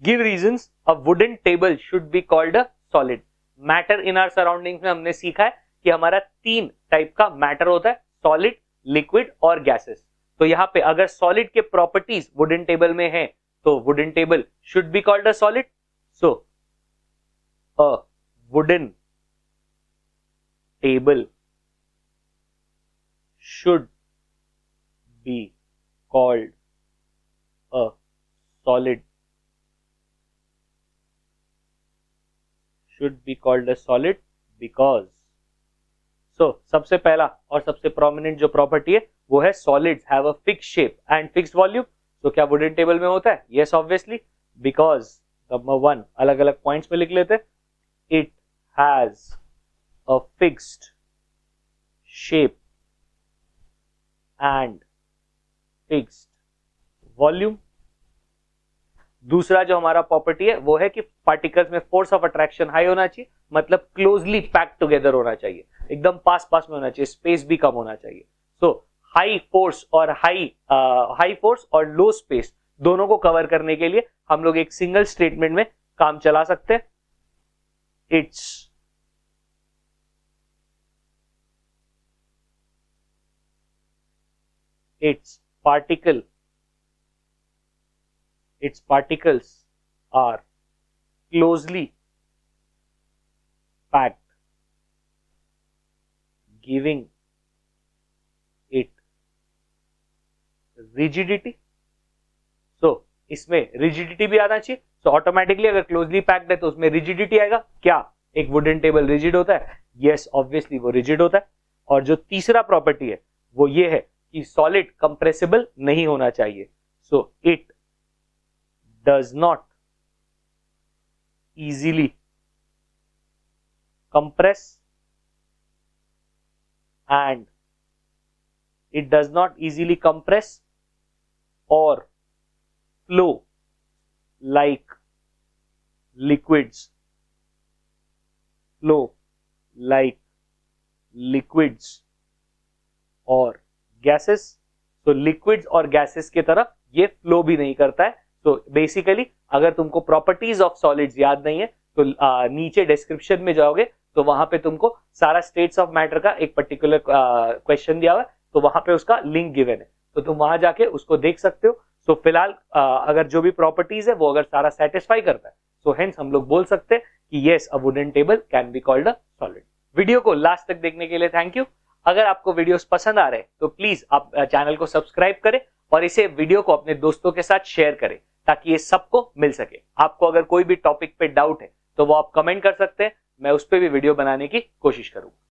Give reasons a wooden table should be called a solid. Matter in our surroundings में हमने सीखा है कि हमारा 3 टाइप का मैटर होता है, सॉलिड, लिक्विड और गैसेस। तो यहाँ पे अगर सॉलिड के प्रॉपर्टीज वुडन टेबल में है तो wooden table should be called a solid. So a wooden table should be called a solid, should be called a solid because, so सबसे पहला और सबसे प्रोमिनेंट जो प्रॉपर्टी है वो है solids have a fixed shape and fixed volume. तो क्या वुडन टेबल में होता है? यस ऑब्वियसली, बिकॉज नंबर 1 अलग अलग पॉइंट्स में लिख लेते हैं, it has a fixed shape and fixed volume. दूसरा जो हमारा प्रॉपर्टी है वो है कि पार्टिकल्स में फोर्स ऑफ अट्रैक्शन हाई होना चाहिए, मतलब क्लोजली पैक्ड टुगेदर होना चाहिए, एकदम पास पास में होना चाहिए, स्पेस भी कम होना चाहिए। सो हाई फोर्स और लो स्पेस दोनों को कवर करने के लिए हम लोग एक सिंगल स्टेटमेंट में काम चला सकते हैं, its particles are closely packed, giving it rigidity। so इसमें रिजिडिटी भी आना चाहिए। सो ऑटोमेटिकली अगर क्लोजली पैक्ड है तो उसमें रिजिडिटी आएगा। क्या एक वुडन टेबल रिजिड होता है? यस ऑब्वियसली वो रिजिड होता है। और जो तीसरा प्रॉपर्टी है वो ये है कि सॉलिड कंप्रेसिबल नहीं होना चाहिए। So it does not easily compress and it does not easily compress or flow like liquids और गैसेस। तो लिक्विड्स और गैसेस की तरह ये फ्लो भी नहीं करता है। तो बेसिकली अगर तुमको प्रॉपर्टीज ऑफ सॉलिड्स याद नहीं है तो नीचे डिस्क्रिप्शन में जाओगे तो वहां पे तुमको सारा स्टेट्स ऑफ मैटर का एक पर्टिकुलर क्वेश्चन दिया हुआ है, तो वहां पे उसका लिंक गिवन है, तो तुम वहां जाके उसको देख सकते हो। तो फिलहाल अगर जो भी प्रॉपर्टीज है वो अगर सारा सेटिस्फाई करता है तो हेंस हम लोग बोल सकते हैं कि yes a wooden table can be called a solid. Video को लास्ट तक देखने के लिए थैंक यू। अगर आपको वीडियोस पसंद आ रहे हैं तो प्लीज आप चैनल को सब्सक्राइब करें और इसे वीडियो को अपने दोस्तों के साथ शेयर करें ताकि ये सबको मिल सके। आपको अगर कोई भी टॉपिक पे डाउट है तो वो आप कमेंट कर सकते हैं, मैं उस पर भी वीडियो बनाने की कोशिश करूंगा।